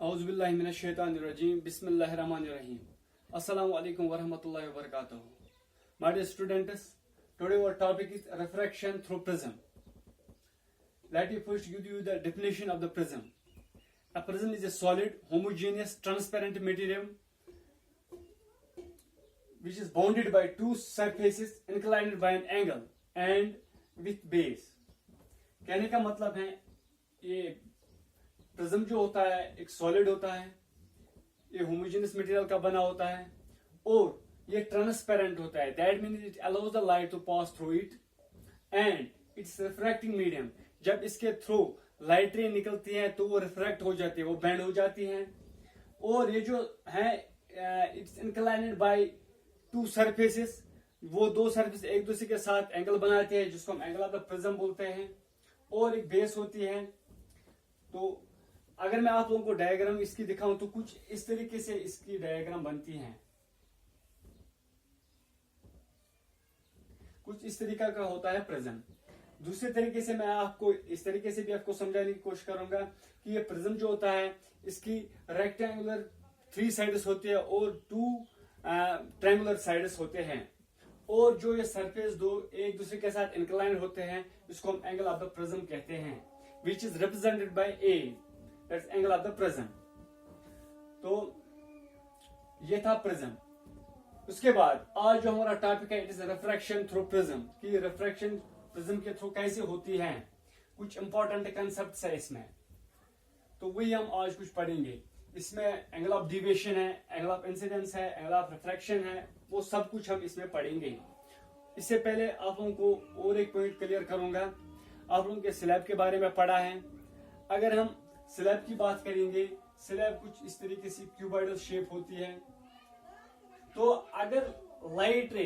Auzubillahiminash-shaytanir-rajim. Bismillahir-rahmanir-rahim. Assalamualaikum warahmatullahi wabarakatuh. My dear students, today our topic is refraction through prism. Let me first give you the definition of the prism. A prism is a solid, homogeneous, transparent material which is bounded by two surfaces inclined by an angle and with base. कहने का मतलब है ये prism जो होता है एक solid होता है, ये होमोजेनियस मटेरियल का बना होता है और ये ट्रांसपेरेंट होता है. That means it allows the light to pass through it and it's refracting medium. जब इसके थ्रू लाइट रे निकलती है तो वो रिफ्रैक्ट हो जाती है, वो बेंड हो जाती है. और ये जो है it's inclined by two surfaces, वो दो सरफेस एक दूसरे के साथ एंगल बनाते हैं जिसको हम एंगल ऑफ द प्रिज्म बोलते हैं. और एक बेस होती है. तो अगर मैं आप लोगों को डायग्राम इसकी दिखाऊं तो कुछ इस तरीके से इसकी डायग्राम बनती है. कुछ इस तरीका का होता है प्रिज्म. दूसरे तरीके से मैं आपको इस तरीके से भी आपको समझाने की कोशिश करूंगा कि ये प्रिज्म जो होता है इसकी रेक्टेंगुलर 3 साइड्स होती है और 2 ट्रायंगुलर साइड्स होते हैं. और जो ये सरफेस दो एक दूसरे के साथ इंक्लाइन होते हैं इसको हम एंगल ऑफ द प्रिज्म कहते हैं, विच is represented bye A. That's angle of the prism. तो ये था प्रिज्म. उसके बाद आज जो हमारा टॉपिक है it is refraction through prism. कि रिफ्रैक्शन प्रिज्म के थ्रू कैसे होती है, कुछ इंपॉर्टेंट कंसेप्ट्स है इसमें. तो वही हम आज कुछ पढ़ेंगे. इसमें एंगल ऑफ डिविएशन है, एंगल ऑफ इंसिडेंस है, एंगल ऑफ रिफ्रैक्शन है, वो सब कुछ हम इसमें पढ़ेंगे. इससे पहले आप लोगों को और एक पॉइंट क्लियर करूंगा. आप लोगों के स्लैब के बारे में पढ़ा है. अगर हम स्लैब की बात करेंगे, स्लैब कुछ इस तरीके से क्यूबॉइडल शेप होती है. तो अगर लाइट रे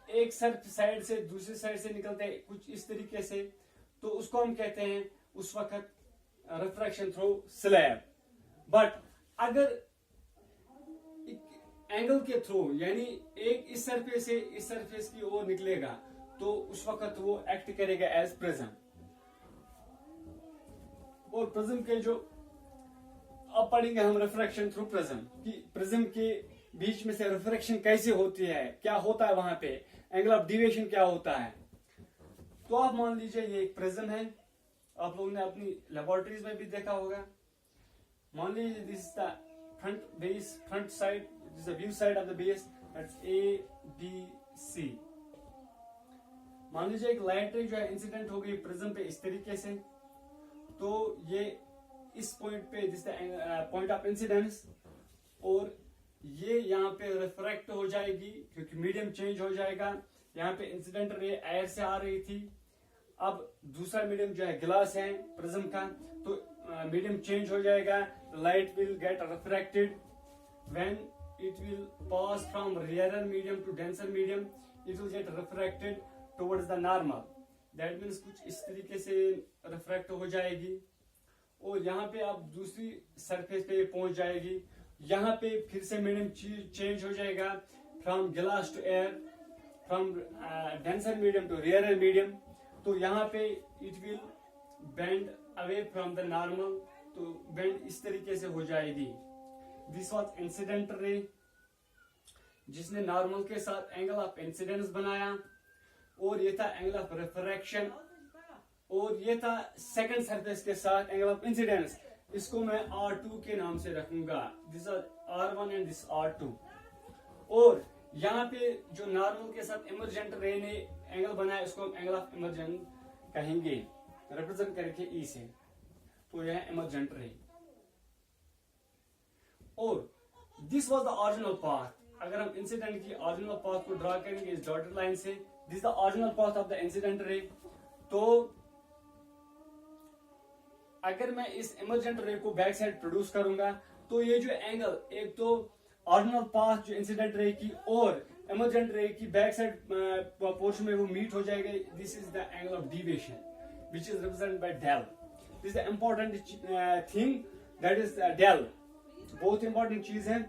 एक साइड से दूसरी साइड से निकलते हैं कुछ इस तरीके से, तो उसको हम कहते हैं उस वक्त रिफ्रैक्शन थ्रू स्लैब. बट अगर एंगल के थ्रू यानी एक इस सरफेस से इस सरफेस की ओर निकलेगा तो उस वक्त वो एक्ट करेगा एज प्रिज्म. और प्रिज्म के जो अब पढ़ेंगे हम रिफ्रैक्शन थ्रू प्रिज्म, कि प्रिज्म के बीच में से रिफ्रैक्शन कैसे होती है, क्या होता है वहां पे, एंगल ऑफ डिविएशन क्या होता है. तो आप मान लीजिए ये एक प्रिज्म है. आप लोगों ने अपनी लेबोरेटरीज में भी देखा होगा. मान लीजिए this is the front base, front side, this is the view side of the base, that's A B C. मान लीजिए एक लाइट रे जो है इंसिडेंट हो गई प्रिज्म पे इस तरीके से. तो ये इस पॉइंट पे this the point of incidence, और ये यहाँ पे रिफ्रैक्ट हो जाएगी क्योंकि मीडियम चेंज हो जाएगा. यहाँ पे इंसिडेंट रे एयर से आ रही थी, अब दूसरा मीडियम जो है ग्लास है प्रिज्म का, तो मीडियम चेंज हो जाएगा. Light will get refracted. When it will pass from rarer medium to denser medium it will get refracted towards the normal. That means कुछ इस तरीके से रिफ्रैक्ट हो जाएगी और यहाँ पे आप दूसरी सरफेस पे पहुंच जाएगी. यहाँ पे फिर से मीडियम चेंज हो जाएगा from glass to air, from denser medium to rarer medium. तो यहाँ पे it will bend away from the normal. तो बेंड इस तरीके से हो जाएगी. दिस वॉज इंसिडेंट रे जिसने नॉर्मल के साथ एंगल ऑफ इंसिडेंस बनाया, और ये था एंगल ऑफ रिफ्रैक्शन, और ये था सेकंड सरफेस के साथ एंगल ऑफ इंसिडेंस. इसको मैं R2 के नाम से रखूंगा. This R1 and this R2. और यहाँ पे जो नॉर्मल के साथ इमर्जेंट रे ने एंगल बनाया इसको हम एंगल ऑफ इमर्जेंट कहेंगे, रिप्रेजेंट करके E से. तो यह इमर्जेंट रे. और this was the original path. अगर हम इंसिडेंट की ओरिजिनल पाथ को ड्रॉ करेंगे इस डॉटेड लाइन से, this the original path of the incident ray. तो अगर मैं इस इमर्जेंट रे को बैक साइड प्रोड्यूस करूंगा तो ये जो एंगल, एक तो ओरिजिनल पाथ जो इंसिडेंट रे की और इमर्जेंट रे की बैक साइड पोर्शन में वो मीट हो जाएगा. This is the angle of deviation which is represented by del. This is the important thing, that is del. बहुत इंपॉर्टेंट चीज है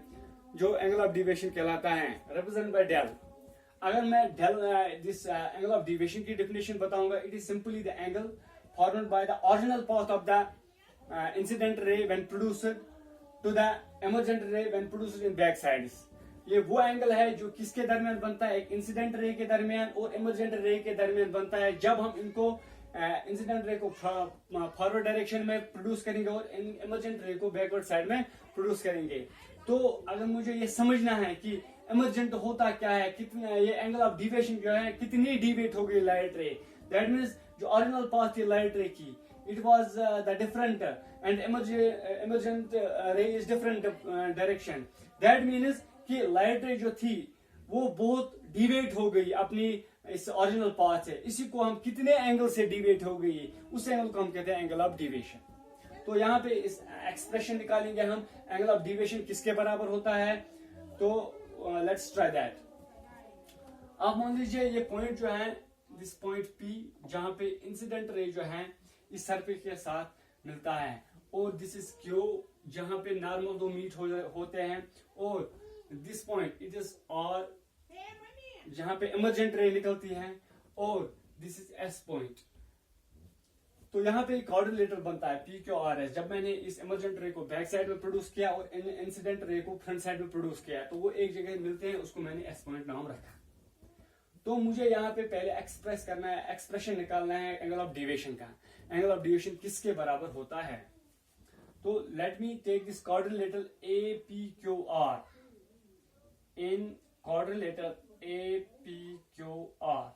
जो एंगल ऑफ डिविएशन कहलाता है, रिप्रेजेंटेड बाय डेल. अगर मैं del this angle of deviation की definition बताऊंगा, it is simply the angle formed by the original path of the incident ray when produced to the emergent ray when produced in back sides. ये वो angle है जो किसके दरमियान बनता है, एक इंसिडेंट रे के दरमियान और इमर्जेंट रे के दरमियान बनता है, जब हम इनको इंसिडेंट रे को फॉरवर्ड डायरेक्शन में प्रोड्यूस करेंगे और इमर्जेंट रे को बैकवर्ड साइड में प्रोड्यूस करेंगे। तो अगर मुझे ये समझना है कि इमर्जेंट होता क्या है, कितना ये एंगल ऑफ डिविएशन क्या है, कितनी डिविएट हो गई लाइट रे, दैट मीन्स जो ओरिजिनल पाथ थी लाइट रे की, it was the different and emergent ray is different direction. That means कि लाइट रे जो थी वो बहुत डिवेट हो गई अपनी इस ओरिजिनल पाथ से। इसी को हम कितने एंगल से डिवेट हो गई, उस एंगल को हम कहते हैं एंगल ऑफ डिविएशन। तो यहाँ पे इस एक्सप्रेशन निकालेंगे हम, एंगल ऑफ डिविएशन किसके बराबर होता है। तो लेट्स ट्राई दैट। आप मान लीजिए ये पॉइंट जो है, दिस पॉइंट P, जहां पे इंसिडेंट रे जो है इस सर्फेस के साथ मिलता है, और दिस इज Q जहां पे नॉर्मल दो मीट होते हैं, और this point it is R जहां पे इमर्जेंट रे निकलती है, और दिस इज S पॉइंट। तो यहाँ पे कोऑर्डिनेटर बनता है PQRS। जब मैंने इस इमर्जेंट रे को बैक साइड में प्रोड्यूस किया और इंसिडेंट रे को फ्रंट साइड में प्रोड्यूस किया, तो वो एक जगह मिलते हैं, उसको मैंने S पॉइंट नाम रखा। तो मुझे यहाँ पे पहले एक्सप्रेस करना है, एक्सप्रेशन निकालना है एंगल ऑफ डिविएशन का। एंगल ऑफ डिविएशन किसके बराबर होता है। तो let me take this quadrilateral APQR in quadrilateral APQR.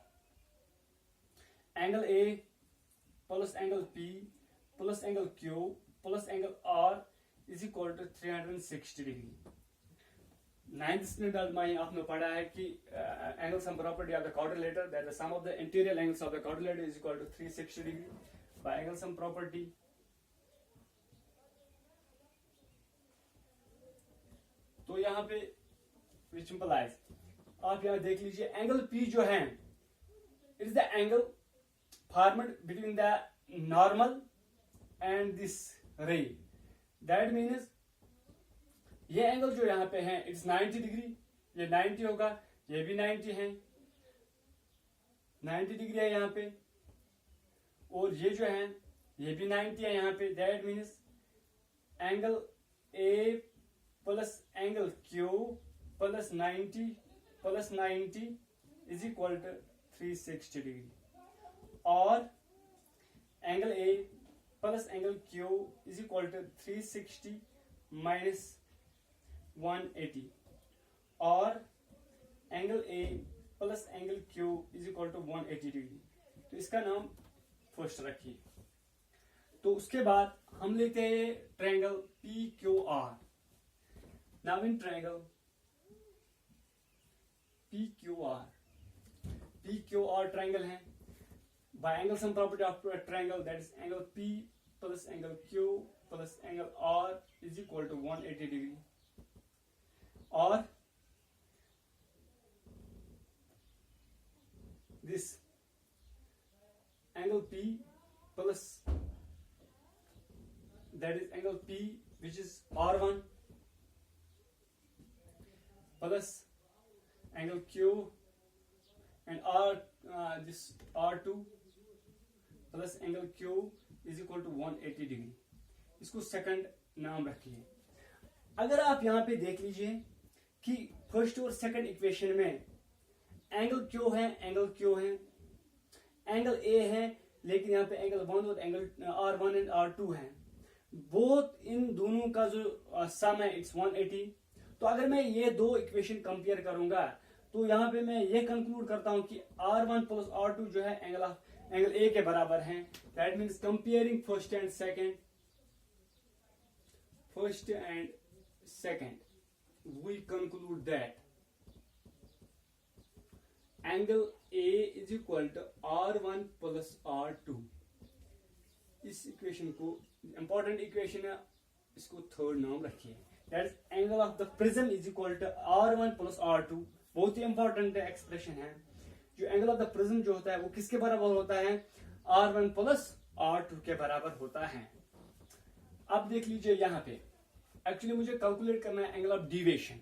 Angle A plus angle P plus angle Q plus angle R is equal to 360 degree. 9th standard में आपने पढ़ा है कि angle sum property of the quadrilateral, that the sum of the interior angles of the quadrilateral is equal to 360 degree by angle sum property. तो यहाँ पे which implies, आप यहाँ देख लीजिए एंगल P जो है, it is the angle formed between the normal and this ray. That means ये एंगल जो यहाँ पे है इट्स 90 डिग्री, ये 90 होगा, ये भी 90 है, 90 डिग्री है यहाँ पे, और ये जो है ये भी 90 है यहाँ पे। That means angle A plus angle Q plus 90 is equal to 360 degree, और angle A plus angle Q is equal to 360 minus 180, और angle A plus angle Q is equal to 180 degree. तो इसका नाम फर्स्ट रखिए। तो उसके बाद हम लेते हैं triangle PQR। Now in triangle PQR triangle है, by angle sum property of triangle, that is angle P plus angle Q plus angle R is equal to 180 degree, और this angle P plus, that is angle P which is R1 plus angle Q and this R2 plus angle Q is equal to 180 degree. इसको second नाम रखिए। अगर आप यहाँ पे देख लीजिए कि फर्स्ट और सेकंड इक्वेशन में एंगल Q है, एंगल A है, लेकिन यहाँ पे एंगल 1 और एंगल R1 एंड R2 है, बोथ इन दोनों का जो सम है इट्स 180। तो अगर मैं ये दो इक्वेशन कंपेयर करूंगा तो यहाँ पे मैं ये कंक्लूड करता हूं कि R1 प्लस R2 जो है एंगल A के बराबर हैं। That means comparing first and second we conclude that angle A is equal to R1 plus R2। इस इक्वेशन को इंपॉर्टेंट इक्वेशन है, इसको थर्ड नाम रखिए। That is angle of the prism is equal to R1 plus R2। बहुत ही important expression है। जो angle of the prism जो होता है वो किसके बराबर होता है, R1 प्लस R2 के बराबर होता है। अब देख लीजिए यहाँ पे एक्चुअली मुझे कैलकुलेट करना है एंगल ऑफ डिविएशन।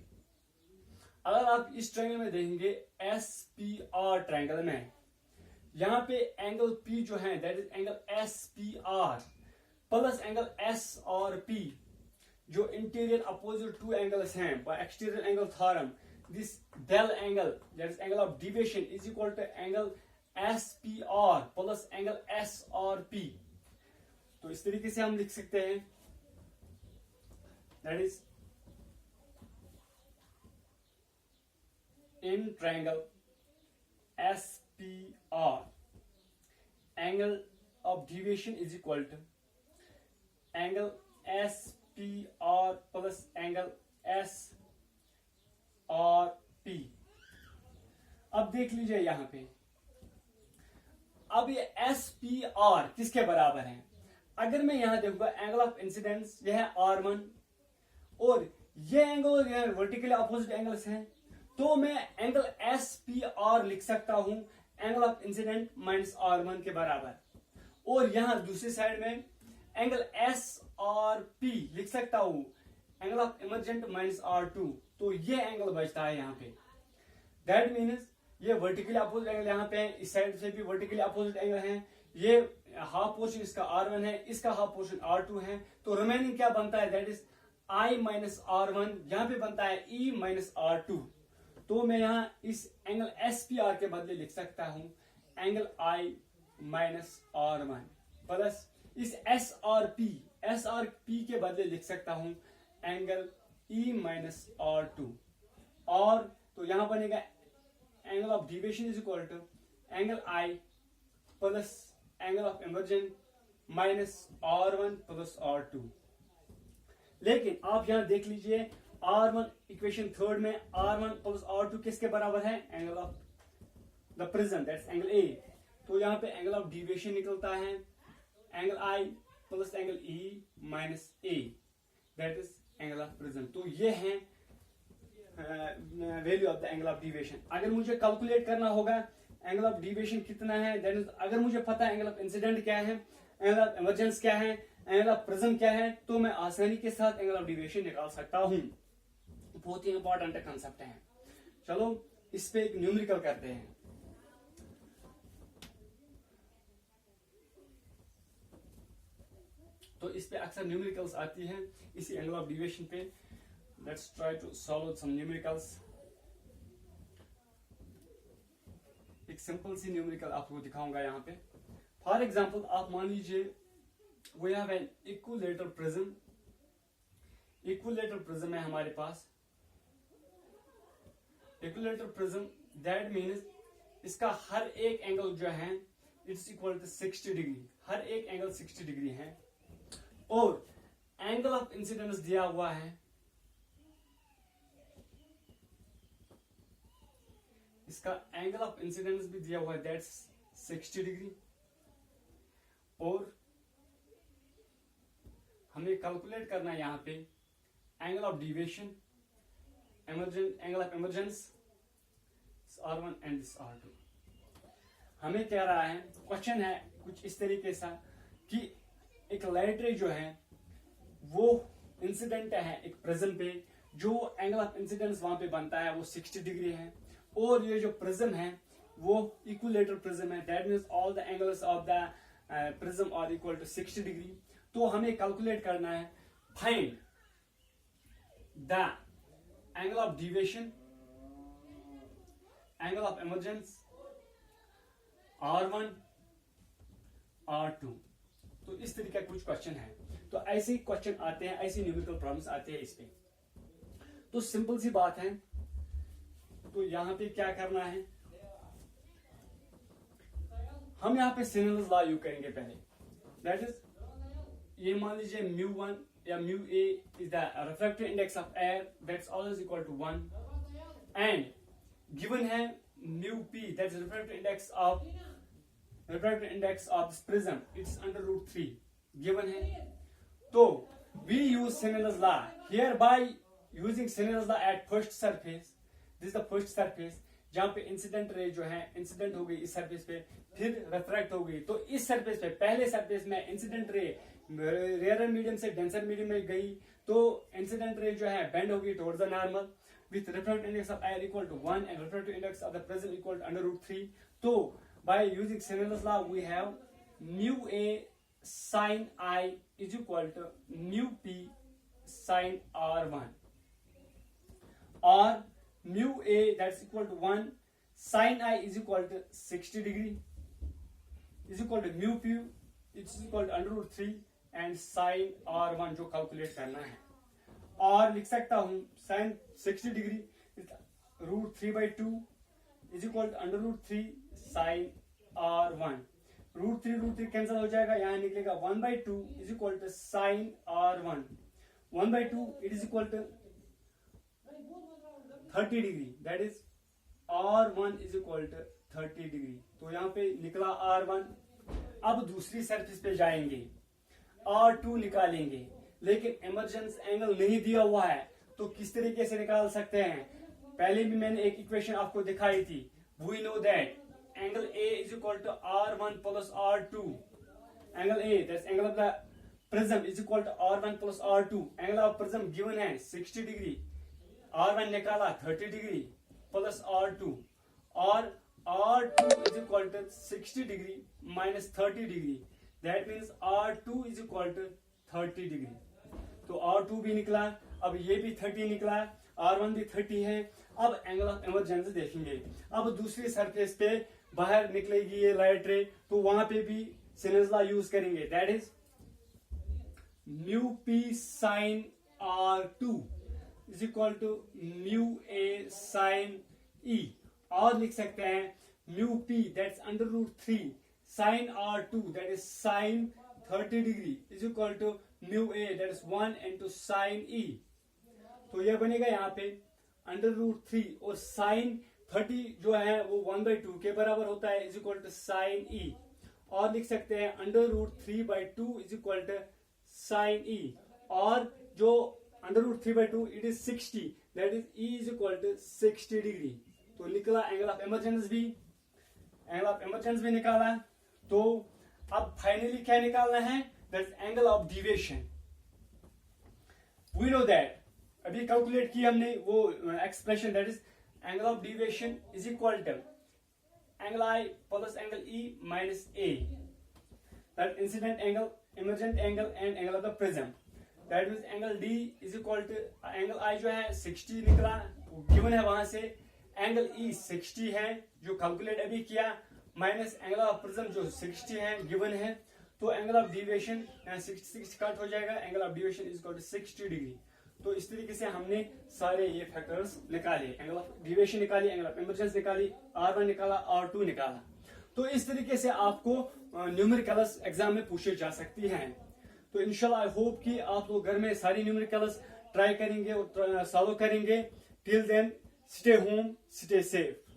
अगर आप इस ट्रायंगल में देखेंगे SPR ट्रायंगल में, यहाँ पे एंगल P जो है that is angle SPR plus angle S और P, जो इंटीरियर अपोजिट टू एंगल्स हैं exterior angle theorem, this del angle that is angle of deviation is equal to angle SPR plus angle SRP। तो इस तरीके से हम लिख सकते हैं, that is in triangle SPR angle of deviation is equal to angle SPR plus angle SRP। अब देख लीजिए यहां पे, अब ये SPR किसके बराबर है? अगर मैं यहां देखूंगा एंगल ऑफ इंसिडेंस यह है R1 और ये एंगल यह वर्टिकली अपोजिट एंगल्स हैं, तो मैं एंगल SPR लिख सकता हूं angle of incident minus R1 के बराबर, और यहां दूसरी साइड में एंगल SRP लिख सकता हूं angle of emergent minus R2। तो ये एंगल बचता है यहां पे, दैट मीन्स ये वर्टिकली अपोजिट एंगल यहां पे है, इस साइड से भी वर्टिकली अपोजिट एंगल है, ये हाफ पोर्शन इसका R1 है, इसका हाफ पोर्शन R2 है, तो रिमेनिंग क्या बनता है? That is I minus R1, यहां पे बनता है E माइनस R2। तो मैं यहां इस एंगल SPR के बदले लिख सकता हूं angle I minus R1 plus इस SRP के बदले लिख सकता हूं एंगल E माइनस R2, और तो यहां बनेगा angle of deviation is equal to angle I plus angle of emergent minus R1 plus R2। लेकिन आप यहां देख लीजिए R1 इक्वेशन थर्ड में R1 प्लस R2 किसके बराबर है? Angle of the prism, that's angle A। तो यहां पे एंगल ऑफ डिविएशन निकलता है angle I plus angle E minus A, that is angle of prism. तो ये है value of the angle of deviation. अगर मुझे कैलकुलेट करना होगा एंगल ऑफ डिविएशन कितना है, दैट इज अगर मुझे पता है एंगल ऑफ इंसिडेंट क्या है, एंगल ऑफ इमर्जेंस क्या है, एंगल ऑफ प्रिज्म क्या है, तो मैं आसानी के साथ एंगल ऑफ डिविएशन निकाल सकता हूं। बहुत ही इंपॉर्टेंट कंसेप्ट है। चलो इस पे एक न्यूमेरिकल करते हैं। तो इस पे अक्सर न्यूमेरिकल्स आती है इसी एंगल ऑफ डिविएशन पे। Let's try to solve some numericals. एक सिंपल सी न्यूमेरिकल आपको दिखाऊंगा यहाँ पे। फॉर एग्जांपल आप मान लीजिए we have an equilateral prism. Equilateral prism है हमारे पास। इक्विलैटरल प्रिज्म दैट मीन्स इसका हर एक एंगल जो है इट्स इक्वल टू 60 डिग्री, हर एक एंगल 60 डिग्री है, और एंगल ऑफ इंसिडेंस दिया हुआ है इसका एंगल ऑफ इंसिडेंस भी दिया हुआ है दैट्स 60 डिग्री, और हमें कैलकुलेट करना है यहाँ पे angle of deviation, angle of emergence R1 and this R2। हमें कह रहा है, क्वेश्चन है कुछ इस तरीके सा कि एक लाइट रे जो है वो इंसिडेंट है एक प्रिज्म पे, जो एंगल ऑफ इंसिडेंस वहां पे बनता है वो 60 डिग्री है, और ये जो प्रिज्म है वो इक्विलैटरल प्रिज्म है, that means all the angles of the prism are equal to 60 degree. तो हमें कैलकुलेट करना है find the angle of deviation, angle of emergence R1 R2। तो इस तरीके का कुछ क्वेश्चन है। तो ऐसे ही क्वेश्चन आते हैं, ऐसी न्यूमेरिकल प्रॉब्लम्स आते हैं इस पे। तो सिंपल सी बात है, तो यहां पे क्या करना है, हम यहां पे सिग्नल्स लॉ यूज करेंगे पहले। दैट इज ये मान लीजिए μ1 या μa is the refractive index of air, that's always equal to 1, and given है μp that's refractive index of this prism, it's √3 given है। तो we use Snell's law here by using Snell's law at first surface, this the first surface जहां पे incident ray जो है incident हो गई इस सरफेस पे, फिर रिफ्रैक्ट हो गई। तो इस सरफेस पे पहले सरफेस में इंसिडेंट रे रेयर मीडियम से डेंसर मीडियम में गई, तो इंसिडेंट रे जो है बेंड होगी towards the normal with refractive index of air equal to 1 and refractive index of the prism equal to √3. So by using Snell's law we have mu a sin I is equal to mu p sin r1, or mu a that's equal to 1 sin I is equal to 60 degree is equal to mu p it's equal to under root 3 and sin r1 जो calculate करना है, और लिख सकता हूं sin 60 degree root 3/2 is equal to under root 3 sin r1, रूट 3 cancel हो जाएगा, यहाँ निकलेगा 1/2 is equal to sin r1, 1/2 it is equal to 30 degree, that is r1 is equal to 30 degree. तो यहाँ पे निकला r1। अब दूसरी सरफेस पे जाएंगे, r2 निकालेंगे, लेकिन इमरजेंस एंगल नहीं दिया हुआ है, तो किस तरीके से निकाल सकते हैं? पहले भी मैंने एक इक्वेशन आपको दिखाई थी, we know that angle A is equal to r1 plus r2, angle A that's angle of the prism is equal to r1 plus r2, angle of prism given है 60 डिग्री, r1 निकाला 30 degree plus r2, और r2 is equal to 60 degree minus 30 degree, that means r2 is equal to 30 degree. तो r2 भी निकला, अब ये भी 30 निकला, r1 भी 30 है। अब एंगल ऑफ इमरजेंसी देखेंगे, अब दूसरी सरफेस पे बाहर निकलेगी ये लाइट रे, तो वहां पे भी सिनेज लॉ यूज करेंगे, that is mu P sine r2 is equal to mu A sine E, और लिख सकते हैं mu P that's under root 3 sine r2 that is sine 30 degree is equal to mu A that is 1 into sine E. तो यह बनेगा यहाँ पे under root 3 और साइन 30 जो है वो 1/2 के बराबर होता है is equal to sine E, और लिख सकते हैं under root 3/2 is equal to sine E, और जो under root 3/2 it is 60 that is E is equal to 60 degree. तो निकला एंगल ऑफ इमरजेंस भी निकाला। तो अब फाइनली क्या निकालना है? That's angle of deviation. We know that अभी कैलकुलेट की हमने वो expression, that is angle of deviation is equal to angle I plus angle E minus A, that incident angle, emergent angle and angle of the prism, that means angle D is equal to angle I जो है 60 निकला, given है वहां से, angle E 60 है जो calculate अभी किया, माइनस एंगल ऑफ प्रिज्म जो 60 है गिवन है, तो एंगल ऑफ डिविएशन 66 कट हो जाएगा, angle of deviation is equal to 60 degree. तो इस तरीके से हमने सारे ये फैक्टर्स निकाले, एंगल ऑफ डिविएशन निकाली, एंगल ऑफ इमरजेंस निकाली, r1 निकाला, r2 निकाला। तो इस तरीके से आपको न्यूमेरिकल्स एग्जाम में पूछे जा सकती हैं। तो इंशाल्लाह आई होप कि आप लोग घर में सारी न्यूमेरिकल्स ट्राई करेंगे और सॉल्व करेंगे। Till then stay home, stay safe.